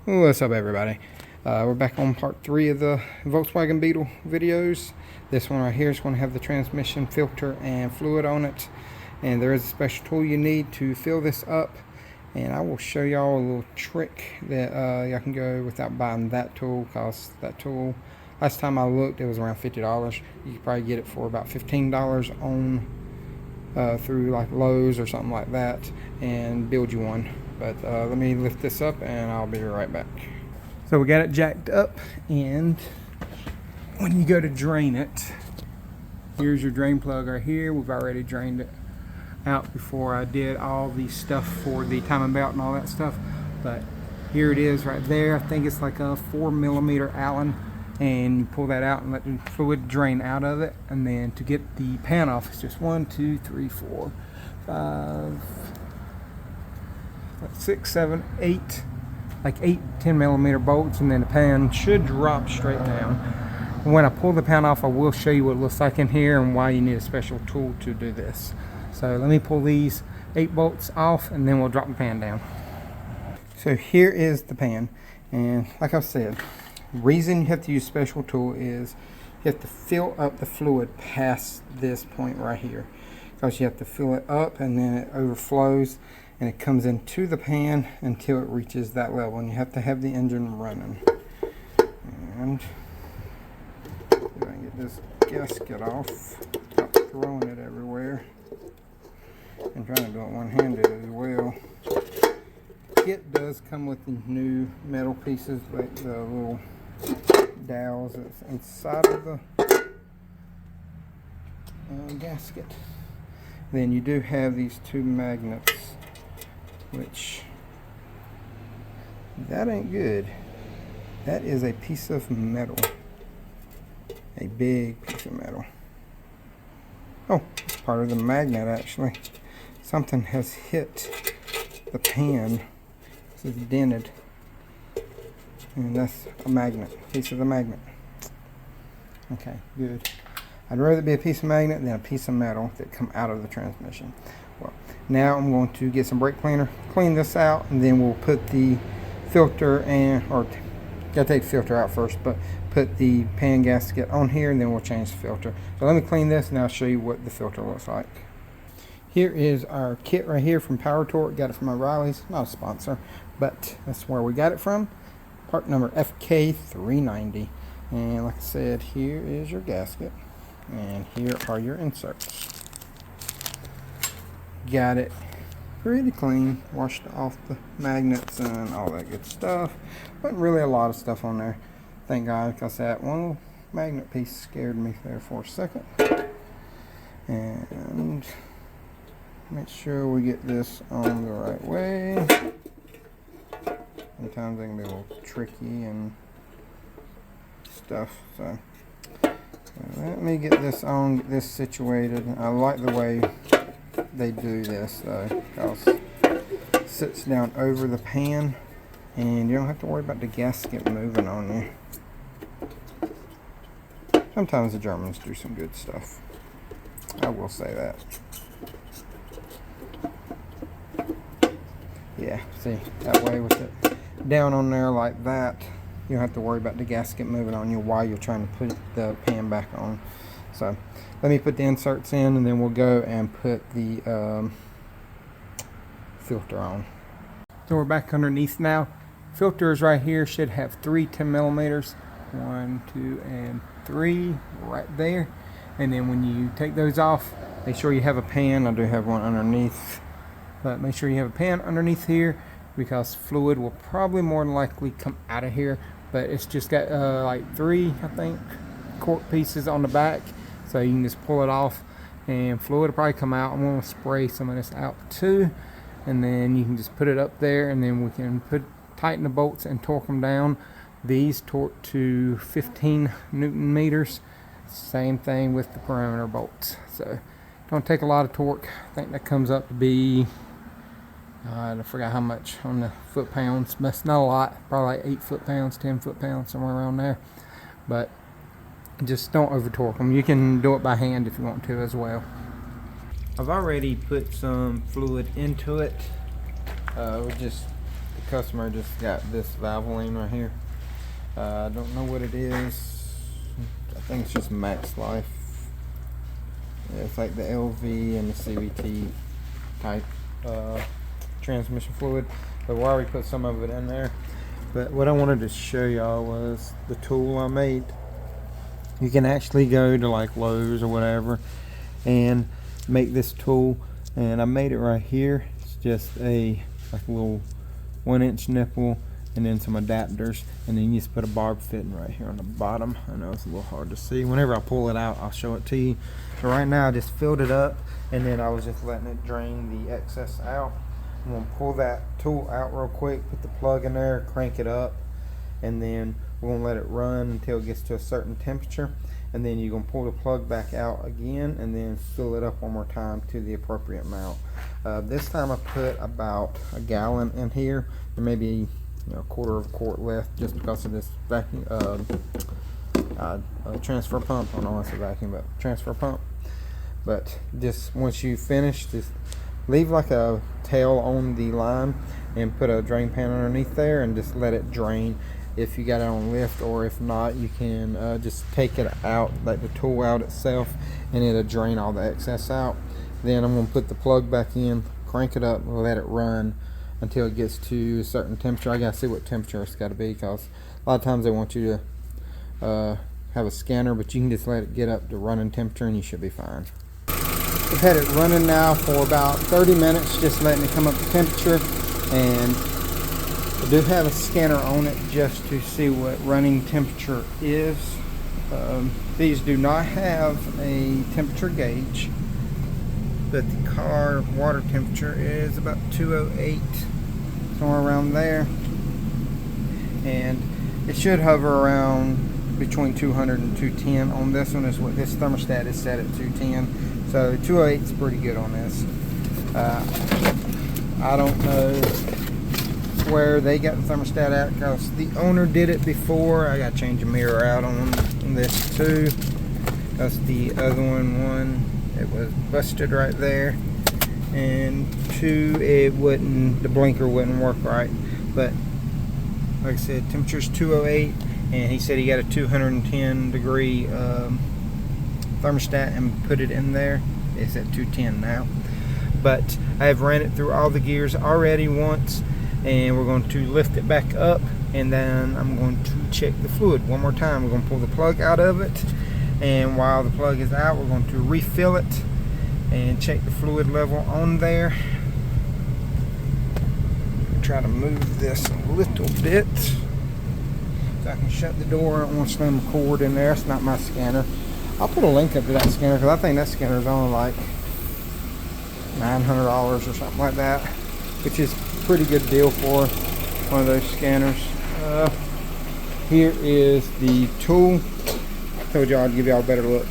What's up, everybody? We're back on part 3 of the Volkswagen Beetle videos. This one right here is going to have the transmission filter and fluid on it, and there is a special tool you need to fill this up, and I will show y'all a little trick that y'all can go without buying that tool, because that tool, last time I looked, it was around $50. You could probably get it for about $15 on through like Lowe's or something like that, and build you one. But let me lift this up and I'll be right back. So we got it jacked up, and when you go to drain it, here's your drain plug right here. We've already drained it out before I did all the stuff for the timing belt and all that stuff. But here it is right there. I think it's like a 4mm Allen, and you pull that out and let the fluid drain out of it. And then to get the pan off, it's just 1, 2, 3, 4, 5, 6, 7, 8, like 8 10mm bolts, and then the pan should drop straight down. When I pull the pan off, I will show you what it looks like in here and why you need a special tool to do this. So let me pull these 8 bolts off, and then we'll drop the pan down. So here is the pan, and like I said, the reason you have to use special tool is you have to fill up the fluid past this point right here, because you have to fill it up and then it overflows and it comes into the pan until it reaches that level, and you have to have the engine running. And if I can get this gasket off without throwing it everywhere, and trying to do it one-handed as well. Kit does come with the new metal pieces, like the little dowels that's inside of the gasket. Then you do have these 2 magnets, which, that ain't good. That is a piece of metal, a big piece of metal. Oh, it's part of the magnet actually. Something has hit the pan. This is dented, and that's a magnet, piece of the magnet. Okay, good. I'd rather be a piece of magnet than a piece of metal that come out of the transmission. Well, now I'm going to get some brake cleaner, clean this out, and then we'll put the filter gotta take the filter out first, but put the pan gasket on here, and then we'll change the filter. So let me clean this, and I'll show you what the filter looks like. Here is our kit right here from Power Torque. Got it from O'Reilly's, not a sponsor, but that's where we got it from. Part number FK390. And like I said, here is your gasket, and here are your inserts. Got it pretty clean, washed off the magnets and all that good stuff. Wasn't really a lot of stuff on there, thank God, because that one little magnet piece scared me there for a second. And make sure we get this on the right way. Sometimes they can be a little tricky and stuff, so let me get this on, get this situated. I like the way they do this though, because it sits down over the pan and you don't have to worry about the gasket moving on you. Sometimes the Germans do some good stuff, I will say that. Yeah, see, that way with it down on there like that, you don't have to worry about the gasket moving on you while you're trying to put the pan back on. So let me put the inserts in, and then we'll go and put the filter on. So we're back underneath now. Filter is right here, should have 3 10mm. 1, 2, and 3 right there. And then when you take those off, make sure you have a pan. I do have one underneath, but make sure you have a pan underneath here, because fluid will probably more than likely come out of here. But it's just got like 3, I think, cork pieces on the back, so you can just pull it off and fluid will probably come out. I'm going to spray some of this out too, and then you can just put it up there, and then we can tighten the bolts and torque them down. These torque to 15 Newton meters. Same thing with the perimeter bolts, so don't take a lot of torque. I think that comes up to be, I forgot how much on the foot-pounds, but it's not a lot, probably like 8 foot-pounds, 10 foot-pounds, somewhere around there. But just don't over torque them. You can do it by hand if you want to as well. I've already put some fluid into it, just customer just got this Valvoline right here. I don't know what it is. I think it's just Max Life. Yeah, it's like the LV and the CVT type transmission fluid. But we already put some of it in there. But what I wanted to show y'all was the tool I made. You can actually go to like Lowe's or whatever and make this tool, and I made it right here. It's just a like a little 1-inch nipple and then some adapters, and then you just put a barb fitting right here on the bottom. I know it's a little hard to see. Whenever I pull it out, I'll show it to you. So right now I just filled it up, and then I was just letting it drain the excess out. I'm gonna pull that tool out real quick, put the plug in there, crank it up, and then we're gonna let it run until it gets to a certain temperature, and then you're gonna pull the plug back out again and then fill it up one more time to the appropriate amount. This time I put about a gallon in here. There may be a quarter of a quart left just because of this vacuum transfer pump. I don't know if it's a vacuum, but transfer pump. But just once you finish, just leave like a tail on the line and put a drain pan underneath there and just let it drain if you got it on lift, or if not, you can just take it out, like the tool out itself, and it'll drain all the excess out. Then I'm going to put the plug back in, crank it up, and let it run until it gets to a certain temperature. I gotta see what temperature it's got to be, because a lot of times they want you to have a scanner, but you can just let it get up to running temperature and you should be fine. We've had it running now for about 30 minutes, just letting it come up to temperature, and I do have a scanner on it just to see what running temperature is. These do not have a temperature gauge, but the car water temperature is about 208, somewhere around there, and it should hover around between 200 and 210 on this one. Is what this thermostat is set at, 210, so 208 is pretty good on this. I don't know where they got the thermostat at, because the owner did it before. I got to change a mirror out on this too, because the other one it was busted right there, and two, the blinker wouldn't work right. But like I said, temperature's 208, and he said he got a 210 degree thermostat and put it in there. It's at 210 now, but I have ran it through all the gears already once, and we're going to lift it back up, and then I'm going to check the fluid one more time. We're going to pull the plug out of it, and while the plug is out, we're going to refill it and check the fluid level on there. Try to move this a little bit so I can shut the door. I don't want to slam a cord in there. It's not my scanner. I'll put a link up to that scanner, because I think that scanner is only like $900 or something like that, which is a pretty good deal for one of those scanners. Here is the tool. I told y'all I'd give y'all a better look.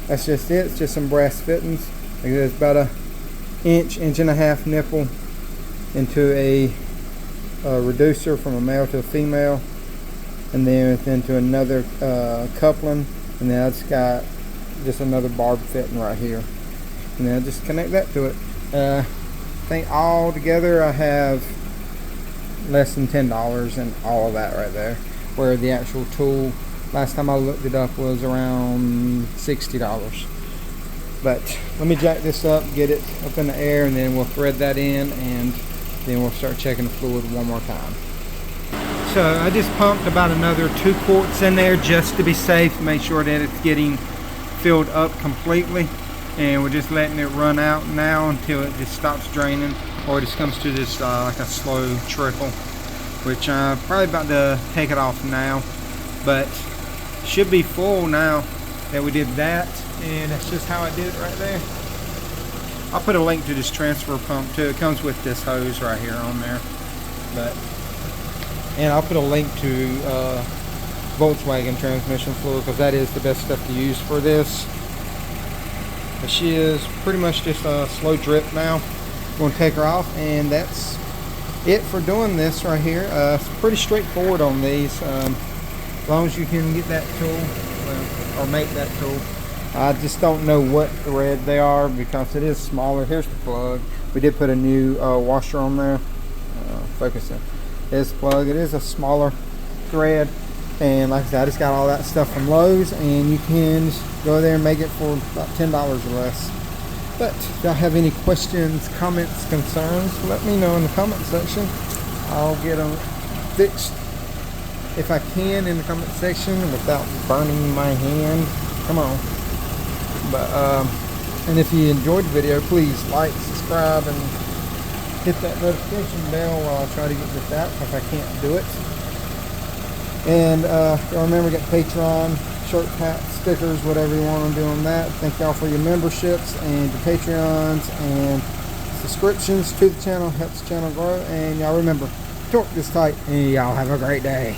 That's just it. It's just some brass fittings. It's about an inch and a half nipple into a reducer from a male to a female, and then into another coupling, and then it's got just another barb fitting right here, and then I just connect that to it. I think all together I have less than $10 in all of that right there, where the actual tool, last time I looked it up, was around $60. But let me jack this up, get it up in the air, and then we'll thread that in, and then we'll start checking the fluid one more time. So I just pumped about another 2 quarts in there just to be safe, make sure that it's getting filled up completely, and we're just letting it run out now until it just stops draining, or it just comes to this like a slow trickle, which I'm probably about to take it off now, but should be full now that we did that, and that's just how I did it right there. I'll put a link to this transfer pump too. It comes with this hose right here on there, and I'll put a link to Volkswagen transmission fluid, because that is the best stuff to use for this. But she is pretty much just a slow drip now. I'm going to take her off, and that's it for doing this right here. It's pretty straightforward on these, as long as you can get that tool, or make that tool. I just don't know what thread they are, because it is smaller. Here's the plug. We did put a new washer on there, focusing. This plug, it is a smaller thread, and like I said, I just got all that stuff from Lowe's, and you can just go there and make it for about $10 or less. But if y'all have any questions, comments, concerns, let me know in the comment section. I'll get them fixed if I can in the comment section without burning my hand. Come on. But and if you enjoyed the video, please like, subscribe, and hit that notification bell while I try to get with that if I can't do it. And remember, get Patreon, shirt, hats, stickers, whatever you want to do on that. Thank y'all for your memberships and your Patreons and subscriptions to the channel. Helps the channel grow. And y'all remember, torque this tight, and y'all have a great day.